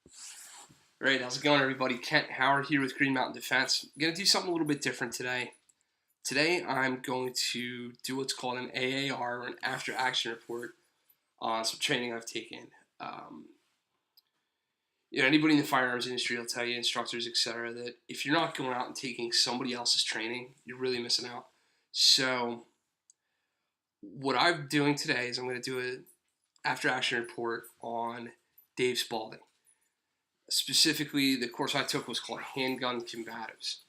All right, how's it going, everybody? Kent Howard here with Green Mountain Defense. I'm going to do something a little bit different today. Today, I'm going to do what's called an AAR, or an after action report, on some training I've taken. Anybody in the firearms industry will tell you, instructors, etc., that if you're not going out and taking somebody else's training, you're really missing out. So, what I'm doing today is I'm going to do an after action report on Dave Spaulding. Specifically, the course I took was called Handgun Combatives.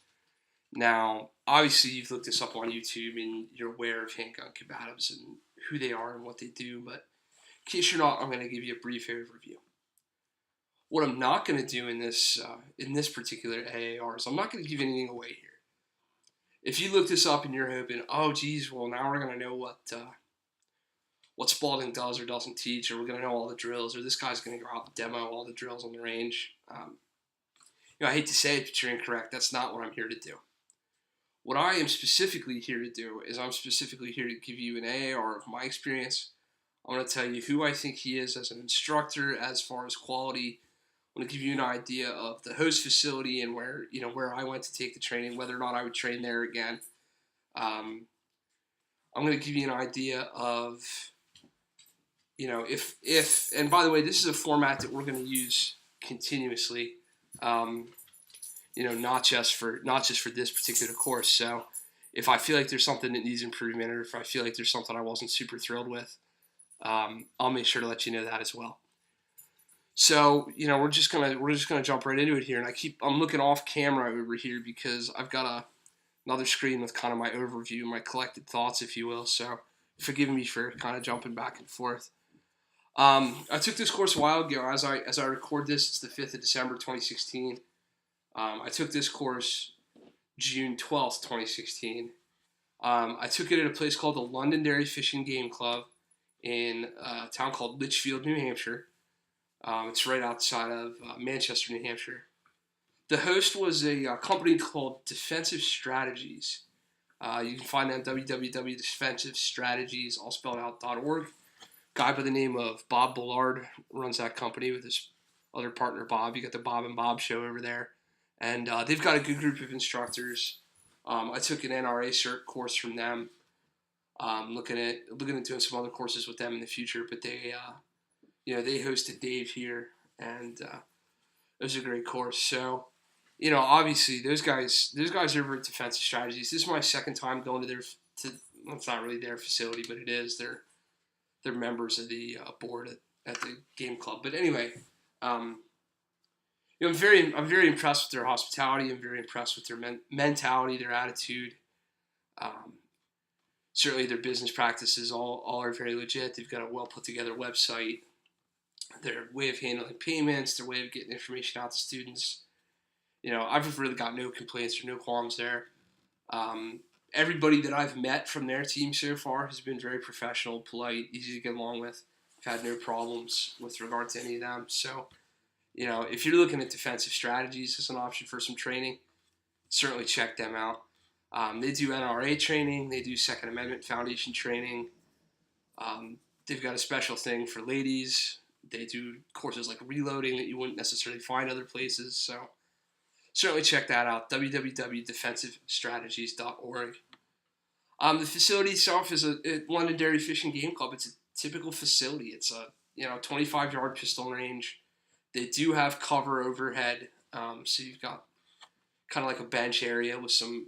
Now, obviously, you've looked this up on YouTube and you're aware of Handgun Combatives and who they are and what they do, but in case you're not, I'm going to give you a brief overview. What I'm not going to do in this particular AAR is I'm not going to give anything away here. If you look this up and you're hoping, oh, geez, well, now we're going to know what Spaulding does or doesn't teach, or we're going to know all the drills, or this guy's going to go out and demo all the drills on the range. I hate to say it, but you're incorrect. That's not what I'm here to do. What I am specifically here to do is I'm specifically here to give you an AAR of my experience. I'm going to tell you who I think he is as an instructor as far as quality. I'm going to give you an idea of the host facility and where I went to take the training, whether or not I would train there again. I'm going to give you an idea of if and by the way, this is a format that we're going to use continuously, not just for this particular course. So if I feel like there's something that needs improvement, or if I feel like there's something I wasn't super thrilled with, I'll make sure to let you know that as well. So we're just gonna jump right into it here, and I'm looking off camera over here because I've got another screen with kind of my overview, my collected thoughts, if you will. So forgive me for kind of jumping back and forth. I took this course a while ago. As I record this, it's the 5th of December, 2016. I took this course June 12th, 2016. I took it at a place called the Londonderry Fishing Game Club in a town called Litchfield, New Hampshire. It's right outside of Manchester, New Hampshire. The host was a company called Defensive Strategies. You can find them at www.defensivestrategies, all spelled out.org. Guy by the name of Bob Bollard runs that company with his other partner Bob. You got the Bob and Bob show over there, and they've got a good group of instructors. I took an NRA cert course from them. Looking at doing some other courses with them in the future, but they hosted Dave here, and it was a great course. So, obviously those guys over at Defensive Strategies. This is my second time going to well, it's not really their facility, but it is. They're members of the board at the game club. But anyway, I'm very impressed with their hospitality. I'm very impressed with their mentality, their attitude. Certainly their business practices all are very legit. They've got a well put together website. Their way of handling payments, their way of getting information out to students. I've really got no complaints or no qualms there. Everybody that I've met from their team so far has been very professional, polite, easy to get along with. I've had no problems with regard to any of them. So, if you're looking at Defensive Strategies as an option for some training, certainly check them out. They do NRA training. They do Second Amendment Foundation training. They've got a special thing for ladies. They do courses like reloading that you wouldn't necessarily find other places. So certainly check that out, www.defensivestrategies.org. The facility itself is a Londonderry Fishing Game Club. It's a typical facility. It's a 25-yard pistol range. They do have cover overhead, so you've got kind of like a bench area with some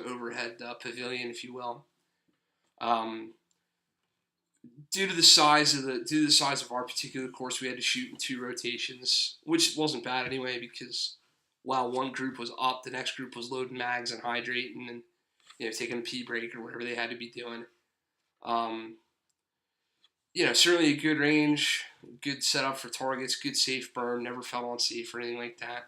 overhead pavilion, if you will. Due to the size of our particular course, we had to shoot in 2 rotations, which wasn't bad anyway, because while one group was up, the next group was loading mags and hydrating and taking a pee break or whatever they had to be doing. Certainly a good range, good setup for targets, good safe burn, never felt unsafe or anything like that.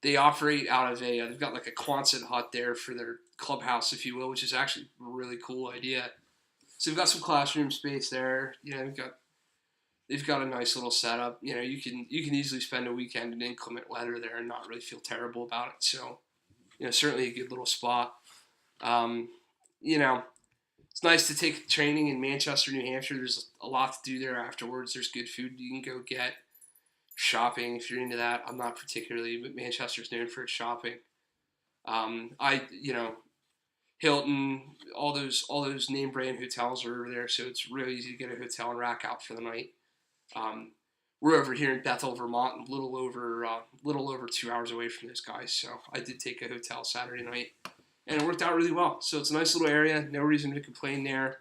They operate out of they've got like a Quonset hut there for their clubhouse, if you will, which is actually a really cool idea. So they've got some classroom space there. They've got a nice little setup. You can easily spend a weekend in inclement weather there and not really feel terrible about it. So, certainly a good little spot. It's nice to take training in Manchester, New Hampshire. There's a lot to do there afterwards. There's good food you can go get. shopping, if you're into that. I'm not particularly, but Manchester's known for its shopping. Hilton, all those name brand hotels are over there, so it's really easy to get a hotel and rack out for the night. Um, we're over here in Bethel, Vermont, a little over 2 hours away from those guys. So I did take a hotel Saturday night, and it worked out really well. So it's a nice little area. No reason to complain there.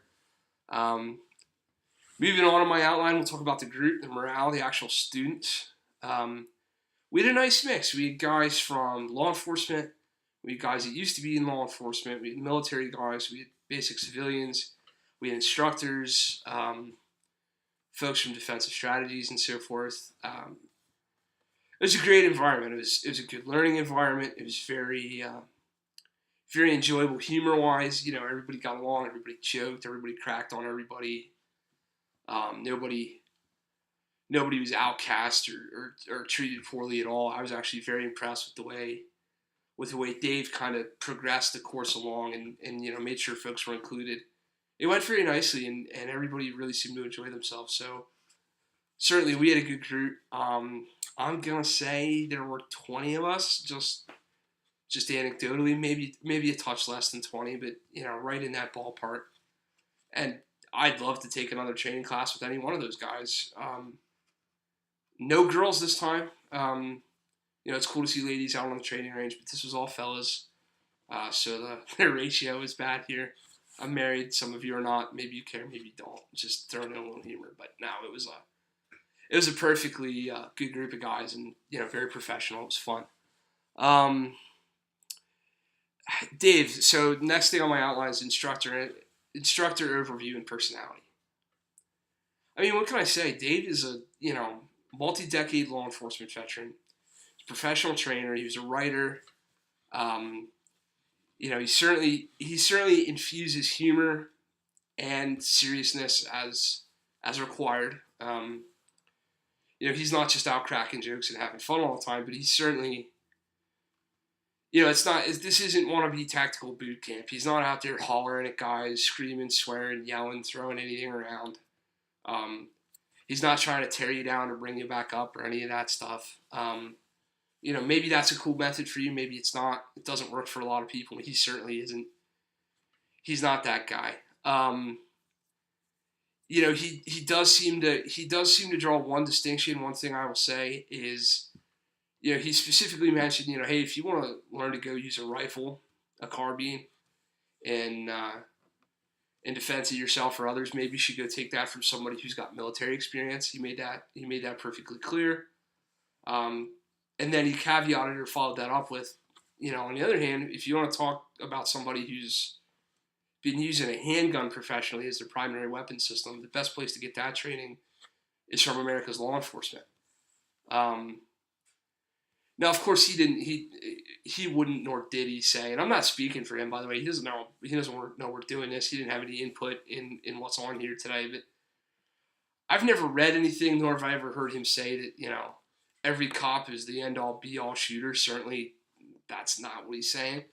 Moving on in my outline, we'll talk about the group, the morale, the actual students. We had a nice mix. We had guys from law enforcement. We had guys that used to be in law enforcement. We had military guys. We had basic civilians. We had instructors, folks from defensive strategies and so forth. It was a great environment. It was a good learning environment. It was very enjoyable humor-wise. Everybody got along. Everybody joked. Everybody cracked on everybody. Nobody was outcast or treated poorly at all. I was actually very impressed with the way Dave kind of progressed the course along and made sure folks were included. It went very nicely, and everybody really seemed to enjoy themselves. So certainly we had a good group. I'm gonna say there were 20 of us, just anecdotally, maybe a touch less than 20, but right in that ballpark. And I'd love to take another training class with any one of those guys. No girls this time. It's cool to see ladies out on the training range, but this was all fellas. So the ratio is bad here. I'm married. Some of you are not. Maybe you care. Maybe you don't. Just throwing in a little humor. But no, it was a perfectly good group of guys, and very professional. It was fun. Dave. So next thing on my outline is instructor overview and personality. I mean, what can I say? Dave is a multi-decade law enforcement veteran. He's a professional trainer. He was a writer. He certainly infuses humor and seriousness as required. He's not just out cracking jokes and having fun all the time, but he's certainly, this isn't wannabe tactical boot camp. He's not out there hollering at guys, screaming, swearing, yelling, throwing anything around. He's not trying to tear you down or bring you back up or any of that stuff. Maybe that's a cool method for you. Maybe it's not. It doesn't work for a lot of people. He certainly isn't. He's not that guy. He does seem to draw one distinction. One thing I will say is, he specifically mentioned, hey, if you want to learn to go use a rifle, a carbine, in defense of yourself or others, maybe you should go take that from somebody who's got military experience. He made that perfectly clear. And then he caveated or followed that up with, on the other hand, if you want to talk about somebody who's been using a handgun professionally as their primary weapon system, the best place to get that training is from America's law enforcement. Now, of course, he wouldn't, nor did he say, and I'm not speaking for him, by the way. He doesn't know we're doing this. He didn't have any input in what's on here today. But I've never read anything, nor have I ever heard him say that, every cop is the end-all, be-all shooter. Certainly, that's not what he's saying.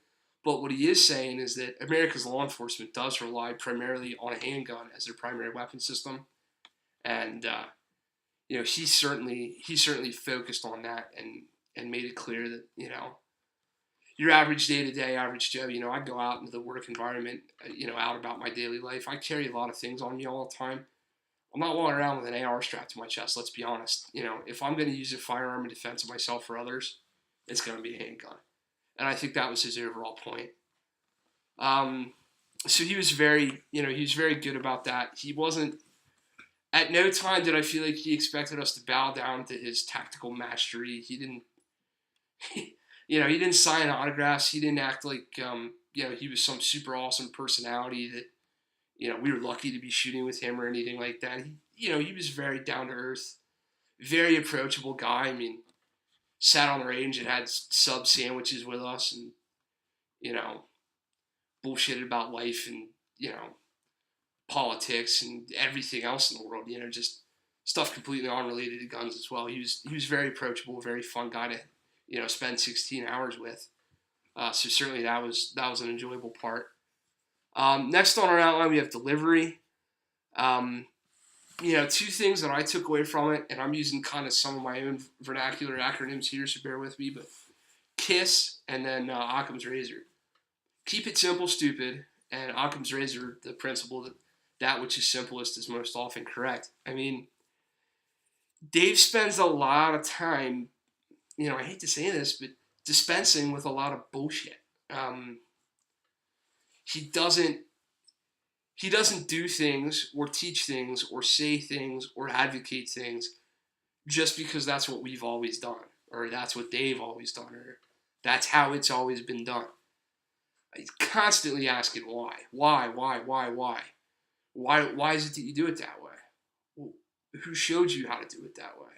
But what he is saying is that America's law enforcement does rely primarily on a handgun as their primary weapon system. And, he certainly focused on that and made it clear that, your average day-to-day, average Joe, I go out into the work environment, out about my daily life. I carry a lot of things on me all the time. I'm not walking around with an AR strapped to my chest, let's be honest. If I'm going to use a firearm in defense of myself or others, it's going to be a handgun. And I think that was his overall point. So he was very good about that. He wasn't, at no time did I feel like he expected us to bow down to his tactical mastery. He didn't sign autographs. He didn't act like, he was some super awesome personality that, we were lucky to be shooting with him or anything like that. He was very down to earth, very approachable guy. I mean, sat on the range and had sub sandwiches with us and, bullshitted about life and, politics and everything else in the world, just stuff completely unrelated to guns as well. He was very approachable, very fun guy to, spend 16 hours with. So certainly that was an enjoyable part. Next on our outline, we have delivery. two things that I took away from it, and I'm using kind of some of my own vernacular acronyms here, so bear with me, but KISS and then Occam's razor. Keep it simple, stupid, and Occam's razor, the principle that which is simplest is most often correct. I mean, Dave spends a lot of time, I hate to say this, but dispensing with a lot of bullshit. He doesn't do things or teach things or say things or advocate things just because that's what we've always done, or that's what they've always done, or that's how it's always been done. He's constantly asking why. Why is it that you do it that way? Well, who showed you how to do it that way?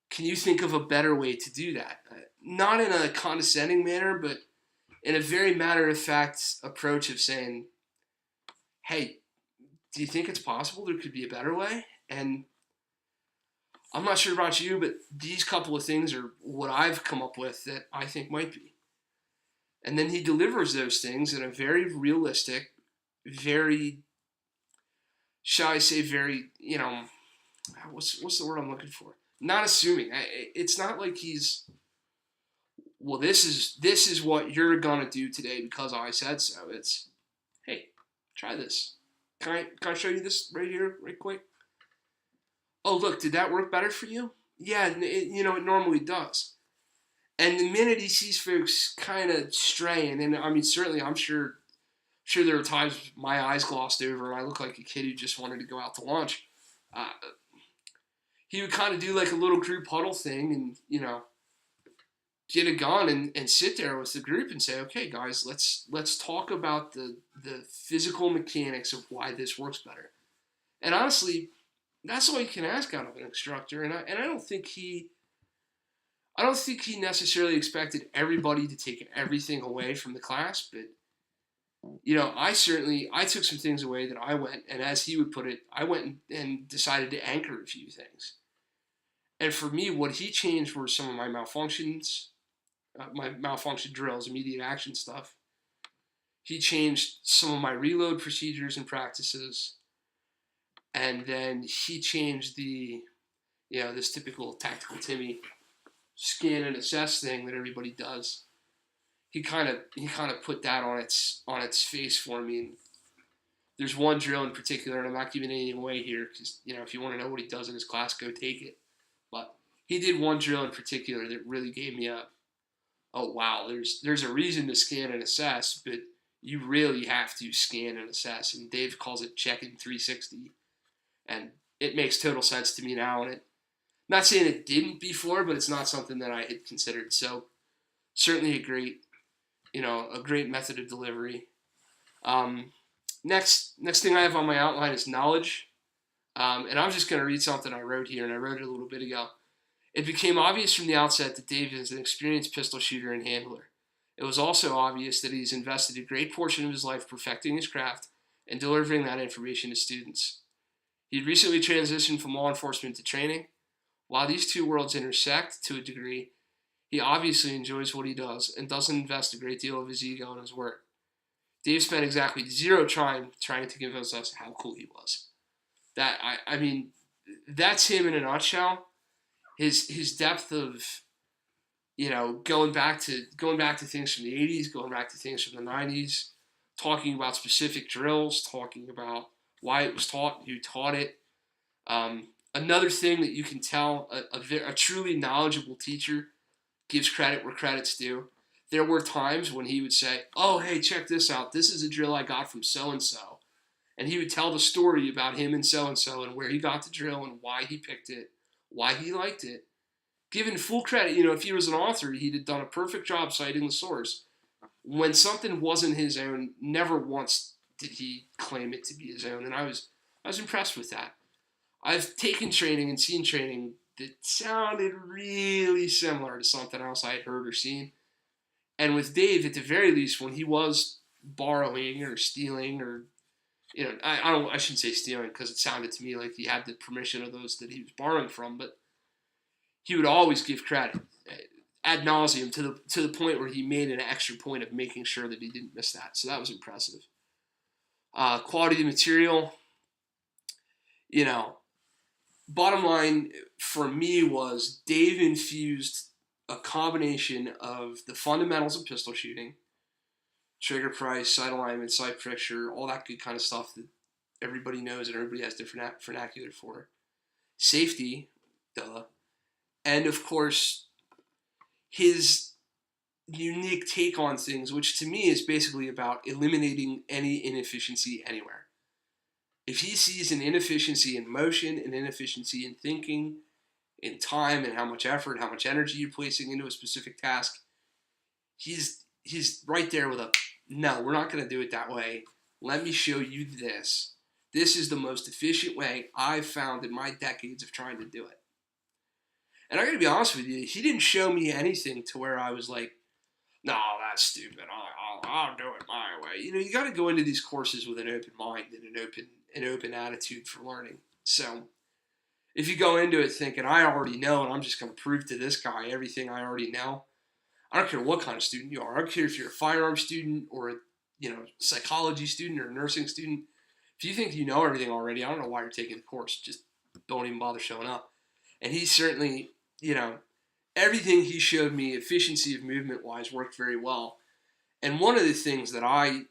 Can you think of a better way to do that? Not in a condescending manner, but in a very matter-of-fact approach of saying, hey, do you think it's possible there could be a better way? And I'm not sure about you, but these couple of things are what I've come up with that I think might be. And then he delivers those things in a very realistic, very, shall I say, very, what's the word I'm looking for? Not assuming. It's not like he's, well, this is what you're gonna do today because I said so. It's, hey, try this. Can I show you this right here, right quick? Oh, look, did that work better for you? Yeah, it normally does. And the minute he sees folks kind of straying, and I mean, certainly, I'm sure there were times my eyes glossed over and I looked like a kid who just wanted to go out to lunch. He would kind of do like a little group huddle thing and, get a gun and sit there with the group and say, okay, guys, let's talk about the physical mechanics of why this works better. And honestly, that's all you can ask out of an instructor. And I don't think he necessarily expected everybody to take everything away from the class, but I took some things away that I went, and as he would put it, I went and decided to anchor a few things. And for me, what he changed were some of my malfunctions, my malfunction drills, immediate action stuff. He changed some of my reload procedures and practices, and then he changed this typical tactical Timmy scan and assess thing that everybody does. He kind of put that on its face for me. And there's one drill in particular, and I'm not giving anything away here because if you want to know what he does in his class, go take it. But he did one drill in particular that really gave me oh wow, there's a reason to scan and assess, but you really have to scan and assess. And Dave calls it checking 360, and it makes total sense to me now. And not saying it didn't before, but it's not something that I had considered. So certainly a great method of delivery. Next thing I have on my outline is knowledge. And I'm just going to read something I wrote here, and I wrote it a little bit ago. It became obvious from the outset that Dave is an experienced pistol shooter and handler. It was also obvious that he's invested a great portion of his life perfecting his craft and delivering that information to students. He had recently transitioned from law enforcement to training. While these two worlds intersect to a degree, he obviously enjoys what he does and doesn't invest a great deal of his ego in his work. Dave spent exactly zero time trying to convince us how cool he was. That's him in a nutshell. His depth of, going back to things from the 80s, going back to things from the 90s, talking about specific drills, talking about why it was taught, who taught it. Another thing that you can tell a truly knowledgeable teacher gives credit where credit's due. There were times when he would say, oh, hey, check this out. This is a drill I got from so-and-so. And he would tell the story about him and so-and-so and where he got the drill and why he picked it, why he liked it. Given full credit, if he was an author, he'd have done a perfect job citing the source. When something wasn't his own, never once did he claim it to be his own. And I was impressed with that. I've taken training and seen training that sounded really similar to something else I had heard or seen. And with Dave, at the very least, when he was borrowing or stealing or, I shouldn't say stealing because it sounded to me like he had the permission of those that he was borrowing from, but he would always give credit ad nauseum to the point where he made an extra point of making sure that he didn't miss that. So that was impressive. Quality of material. you know, bottom line for me was Dave infused a combination of the fundamentals of pistol shooting, trigger price, sight alignment, sight pressure, all that good kind of stuff that everybody knows and everybody has different vernacular for. Safety, duh. And of course, his unique take on things, which to me is basically about eliminating any inefficiency anywhere. If he sees an inefficiency in motion, an inefficiency in thinking, in time, and how much effort, how much energy you're placing into a specific task, he's right there with a, no, we're not going to do it that way. Let me show you this. This is the most efficient way I've found in my decades of trying to do it. And I got to be honest with you, he didn't show me anything to where I was like, no, that's stupid. I'll do it my way. You know, you got to go into these courses with an open mind and an open attitude for learning. So if you go into it thinking, I already know and I'm just going to prove to this guy everything I already know, I don't care what kind of student you are. I don't care if you're a firearms student or a psychology student or a nursing student. If you think you know everything already, I don't know why you're taking the course. Just don't even bother showing up. And he certainly, everything he showed me, efficiency of movement-wise, worked very well. And one of the things that I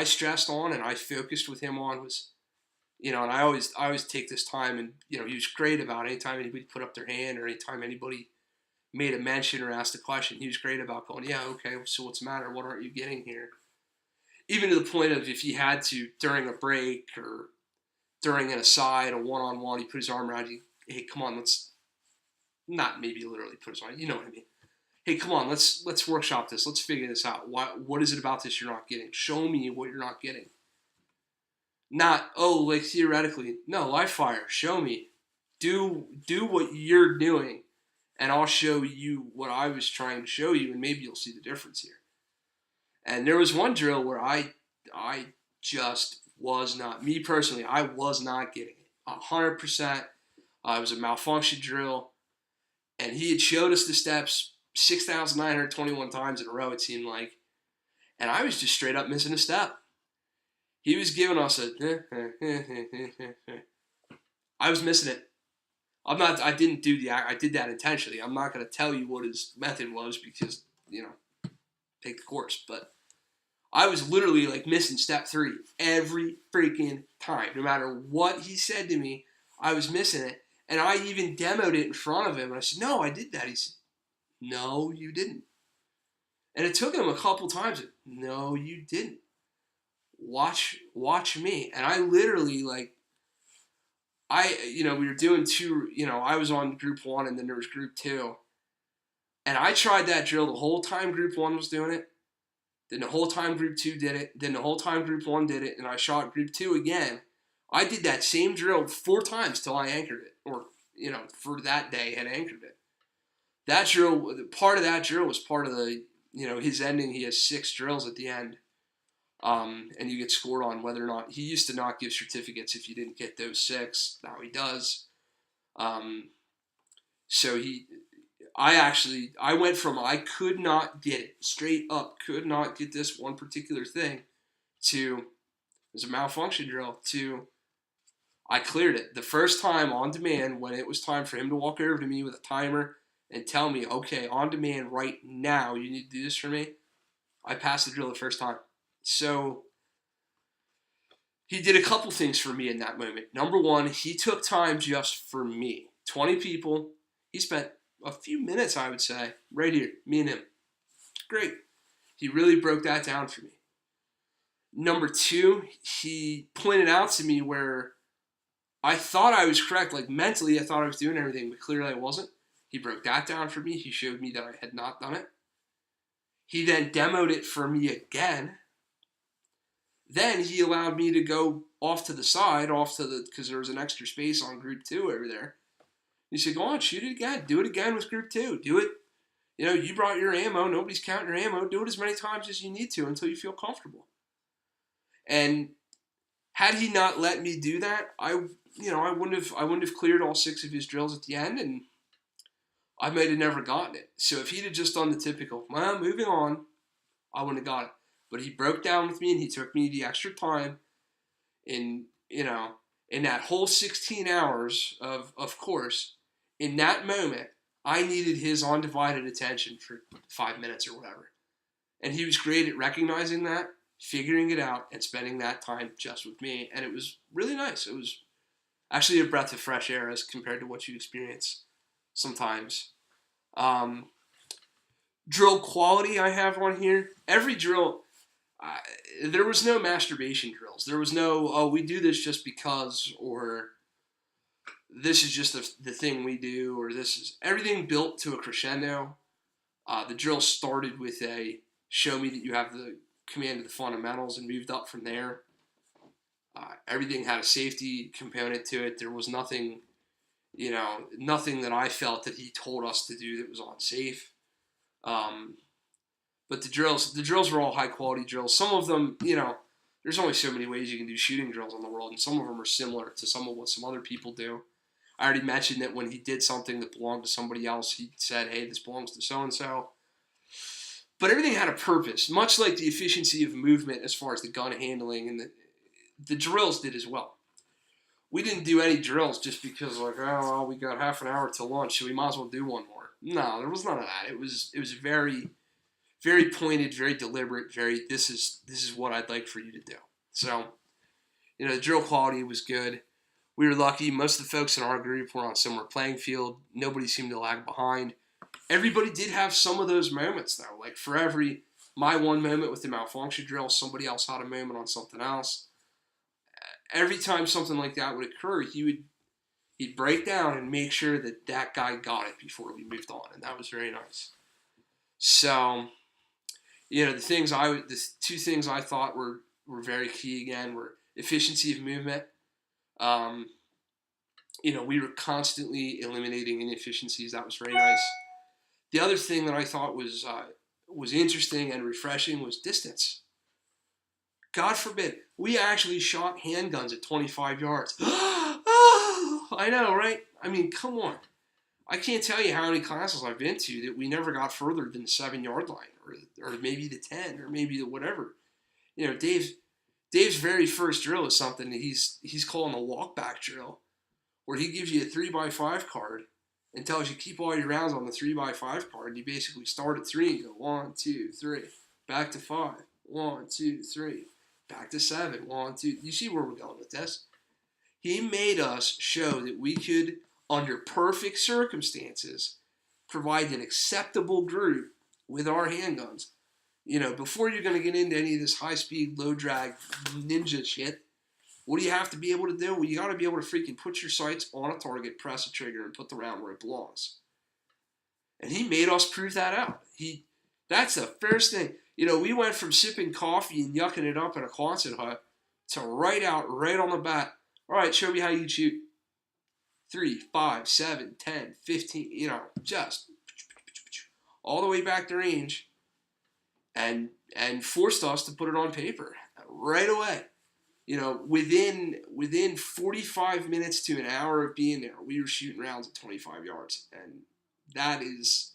stressed on and I focused with him on was, and I always take this time, and he was great about anytime anybody put up their hand or anytime anybody made a mention or asked a question, he was great about going, yeah, okay, so what's the matter? What aren't you getting here? Even to the point of if he had to, during a break or during an aside, a one-on-one, he put his arm around you, hey, come on, let's, not maybe literally put his arm, you know what I mean. Hey, come on, let's workshop this. Let's figure this out. What is it about this you're not getting? Show me what you're not getting. Not, like theoretically. No, live fire. Show me. Do what you're doing, and I'll show you what I was trying to show you, and maybe you'll see the difference here. And there was one drill where I just was not, me personally, I was not getting it. 100%. It was a malfunction drill, and he had showed us the steps 6,921 times in a row, it seemed like, and I was just straight up missing a step. He was giving us a, I was missing it. I did that intentionally. I'm not going to tell you what his method was because, take the course, but I was literally like missing step 3 every freaking time. No matter what he said to me, I was missing it. And I even demoed it in front of him. And I said, no, I did that. He said, no, you didn't. And it took him a couple times. No, you didn't. Watch me. And I literally, we were doing 2, I was on group 1 and then there was group 2. And I tried that drill the whole time group 1 was doing it. Then the whole time group 2 did it. Then the whole time group 1 did it. And I shot group 2 again. I did that same drill 4 times till I anchored it. Or, for that day had anchored it. That drill, part of that drill was part of the, his ending. He has 6 drills at the end. And you get scored on whether or not, he used to not give certificates if you didn't get those 6. Now he does. So I went from I could not get it, straight up, could not get this one particular thing, to, it was a malfunction drill, to, I cleared it. The first time on demand, when it was time for him to walk over to me with a timer and tell me, okay, on demand right now, you need to do this for me, I passed the drill the first time. So he did a couple things for me in that moment. Number one, he took time just for me. 20 people. He spent a few minutes, I would say, right here, me and him. Great. He really broke that down for me. Number 2, he pointed out to me where I thought I was correct. Like mentally, I thought I was doing everything, but clearly I wasn't. He broke that down for me. He showed me that I had not done it. He then demoed it for me again. Then he allowed me to go off to the side, because there was an extra space on group 2 over there. He said, go on, shoot it again. Do it again with group 2. Do it. You brought your ammo. Nobody's counting your ammo. Do it as many times as you need to until you feel comfortable. And had he not let me do that, I wouldn't have cleared all 6 of his drills at the end, and I might have never gotten it. So if he'd have just done the typical, well, moving on, I wouldn't have got it. But he broke down with me, and he took me the extra time. And In that whole 16 hours of course, in that moment, I needed his undivided attention for 5 minutes or whatever. And he was great at recognizing that, figuring it out, and spending that time just with me. And it was really nice. It was actually a breath of fresh air as compared to what you experience sometimes. Drill quality I have on here. Every drill, there was no masturbation drills. There was no, oh, we do this just because, or this is just the thing we do, or this is everything built to a crescendo. The drill started with a show me that you have the command of the fundamentals and moved up from there. Everything had a safety component to it. There was nothing, nothing that I felt that he told us to do that was unsafe. But the drills were all high quality drills. Some of them, there's only so many ways you can do shooting drills in the world, and some of them are similar to some of what some other people do. I already mentioned that when he did something that belonged to somebody else, he said, hey, this belongs to so-and-so. But everything had a purpose, much like the efficiency of movement as far as the gun handling, and the drills did as well. We didn't do any drills just because, like, oh, well, we got half an hour till lunch, so we might as well do one more. No, there was none of that. It was very, very pointed, very deliberate, very, this is what I'd like for you to do. So, the drill quality was good. We were lucky. Most of the folks in our group were on a similar playing field. Nobody seemed to lag behind. Everybody did have some of those moments, though. Like, for my one moment with the malfunction drill, somebody else had a moment on something else. Every time something like that would occur, he'd break down and make sure that guy got it before we moved on, and that was very nice. So, the two things I thought were very key again were efficiency of movement. We were constantly eliminating inefficiencies. That was very nice. The other thing that I thought was interesting and refreshing was distance. God forbid, we actually shot handguns at 25 yards. I know, right? I mean, come on. I can't tell you how many classes I've been to that we never got further than the 7-yard line, or maybe the 10, or maybe the whatever. Dave's very first drill is something that he's calling a walkback drill, where he gives you a 3x5 card and tells you keep all your rounds on the 3x5 card. And you basically start at 3 and you go 1, 2, 3, back to 5, 1, 2, 3, back to 7, 1, 2. You see where we're going with this? He made us show that we could, under perfect circumstances, provide an acceptable group with our handguns. Before you're going to get into any of this high-speed, low-drag ninja shit, what do you have to be able to do? Well, you got to be able to freaking put your sights on a target, press a trigger, and put the round where it belongs. And he made us prove that out. That's the first thing. We went from sipping coffee and yucking it up in a Quonset hut to right on the bat. All right, show me how you shoot. 3, 5, 7, 10, 15, just all the way back to range, and forced us to put it on paper right away. Within 45 minutes to an hour of being there, we were shooting rounds at 25 yards, and that is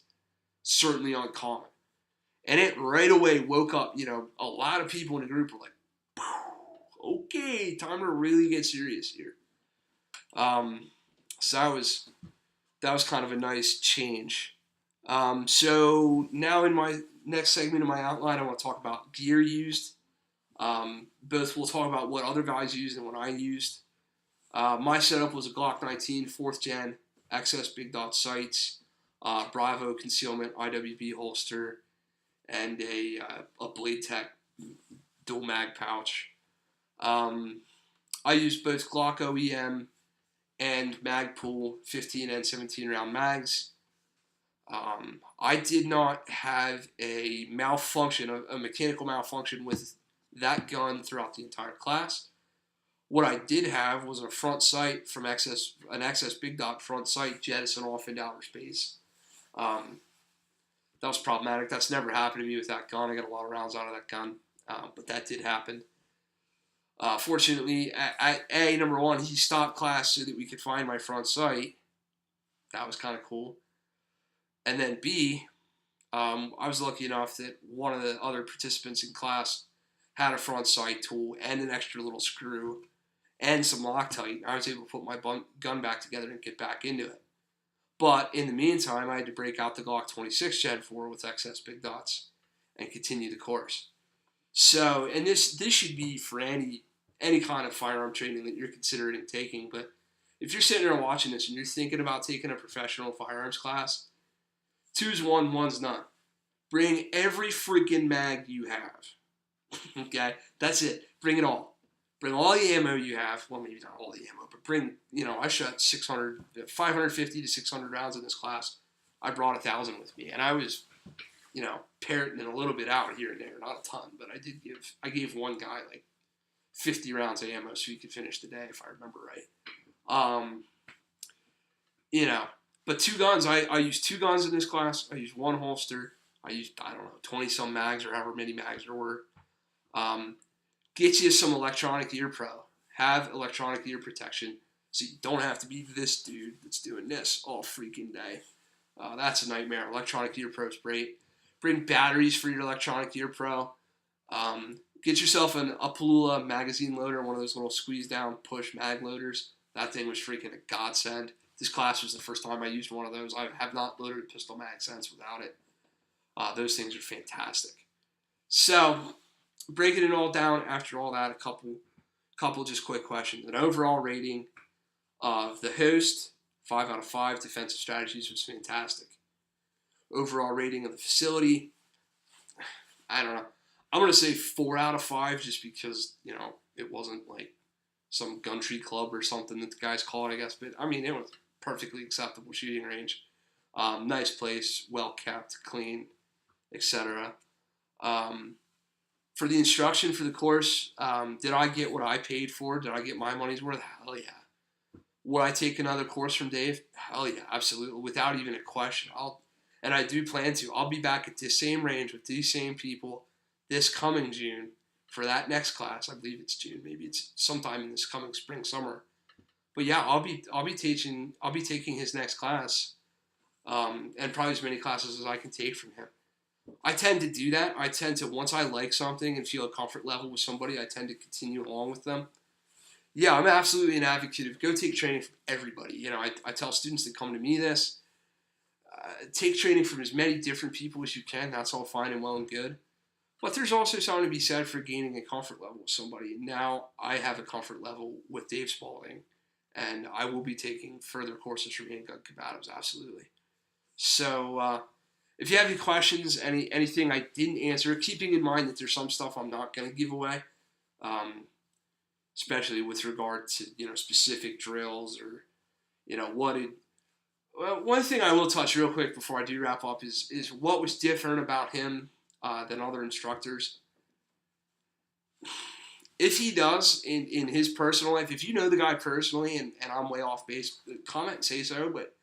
certainly uncommon. And it right away woke up, a lot of people in the group were like, okay, time to really get serious here. So that was kind of a nice change. So now in my next segment of my outline, I want to talk about gear used. Both we'll talk about what other guys used and what I used. My setup was a Glock 19 4th gen XS big dot sights, Bravo concealment IWB holster, and a Blade Tech dual mag pouch. I used both Glock OEM and Magpul 15 and 17 round mags. I did not have a mechanical malfunction with that gun throughout the entire class. What I did have was a front sight from an XS big dot front sight jettison off into outer space. That was problematic. That's never happened to me with that gun. I got a lot of rounds out of that gun, but that did happen. Fortunately, number one, he stopped class so that we could find my front sight. That was kind of cool. And then B, I was lucky enough that one of the other participants in class had a front sight tool and an extra little screw. and some Loctite. I was able to put my gun back together and get back into it. But in the meantime, I had to break out the Glock 26 Gen 4 with excess big dots and continue the course. So, and this should be for any kind of firearm training that you're considering taking. But if you're sitting there watching this and you're thinking about taking a professional firearms class, 2's 1, 1's none. Bring every freaking mag you have. Okay? That's it. Bring it all. Bring all the ammo you have. Well, maybe not all the ammo, but bring, I shot 550 to 600 rounds in this class. I brought 1,000 with me, and I was, parroting a little bit out here and there, not a ton, but I gave one guy like 50 rounds of ammo so he could finish the day, if I remember right. But 2 guns, I used 2 guns in this class. I used 1 holster. I used, 20-some mags or however many mags there were. Get you some electronic ear pro. Have electronic ear protection so you don't have to be this dude that's doing this all freaking day. That's a nightmare. Electronic ear pro's great. Bring batteries for your electronic ear pro. Get yourself an Apalula magazine loader, one of those little squeeze down push mag loaders. That thing was freaking a godsend. This class was the first time I used one of those. I have not loaded a pistol mag since without it. Those things are fantastic. So, breaking it all down after all that, a couple just quick questions. An overall rating of the host, 5 out of 5. Defensive strategies was fantastic. Overall rating of the facility, I don't know. I'm going to say 4 out of 5 just because, it wasn't like some gun tree club or something that the guys call it, I guess. But, it was a perfectly acceptable shooting range. Nice place, well kept, clean, etc. For the instruction for the course, did I get what I paid for? Did I get my money's worth? Hell yeah. Would I take another course from Dave? Hell yeah, absolutely, without even a question. And I do plan to. I'll be back at this same range with these same people this coming June for that next class. I believe it's June. Maybe it's sometime in this coming spring, summer. But yeah, I'll be taking his next class, and probably as many classes as I can take from him. I tend to do that. I tend to, once I like something and feel a comfort level with somebody, I tend to continue along with them. Yeah, I'm absolutely an advocate of go take training from everybody. I tell students that come to me this, take training from as many different people as you can. That's all fine and well and good. But there's also something to be said for gaining a comfort level with somebody. Now I have a comfort level with Dave Spaulding, and I will be taking further courses from Handgun Combatives, absolutely. So, if you have any questions, anything I didn't answer, keeping in mind that there's some stuff I'm not going to give away, especially with regard to, specific drills or, one thing I will touch real quick before I do wrap up is what was different about him than other instructors. If he does in his personal life, if you know the guy personally and I'm way off base, comment and say so, but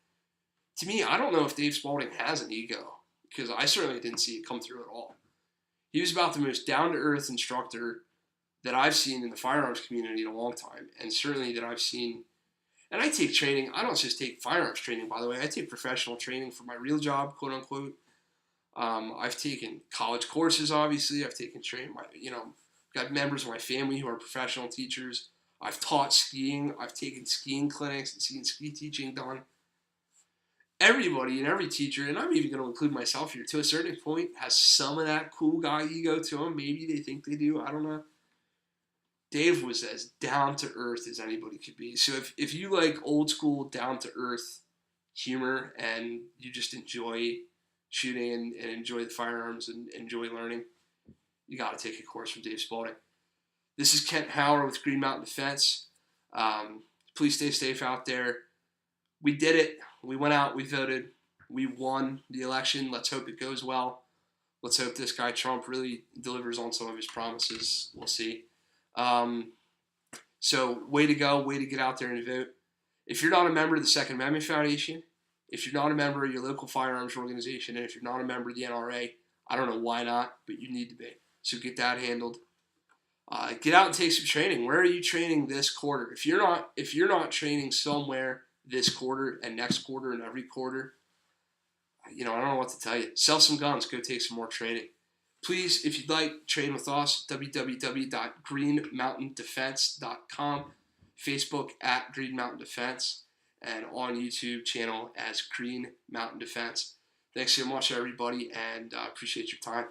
to me, I don't know if Dave Spaulding has an ego, because I certainly didn't see it come through at all. He was about the most down-to-earth instructor that I've seen in the firearms community in a long time, and certainly that I've seen. And I take training. I don't just take firearms training, by the way. I take professional training for my real job, quote unquote. I've taken college courses, obviously. I've taken training. Got members of my family who are professional teachers. I've taught skiing. I've taken skiing clinics and seen ski teaching done. Everybody and every teacher, and I'm even going to include myself here, to a certain point, has some of that cool guy ego to them. Maybe they think they do. I don't know. Dave was as down-to-earth as anybody could be. So if you like old-school, down-to-earth humor and you just enjoy shooting and enjoy the firearms and enjoy learning, you got to take a course from Dave Spaulding. This is Kent Howard with Green Mountain Defense. Please stay safe out there. We did it. We went out. We voted. We won the election. Let's hope it goes well. Let's hope this guy Trump really delivers on some of his promises. We'll see. So way to go. Way to get out there and vote. If you're not a member of the Second Amendment Foundation, if you're not a member of your local firearms organization, and if you're not a member of the NRA, I don't know why not, but you need to be. So get that handled. Get out and take some training. Where are you training this quarter? If you're not training somewhere this quarter and next quarter and every quarter, I don't know what to tell you. Sell some guns. Go take some more training. Please, if you'd like, train with us, www.greenmountaindefense.com. Facebook at Green Mountain Defense, and on YouTube channel as Green Mountain Defense. Thanks so much, everybody, and appreciate your time.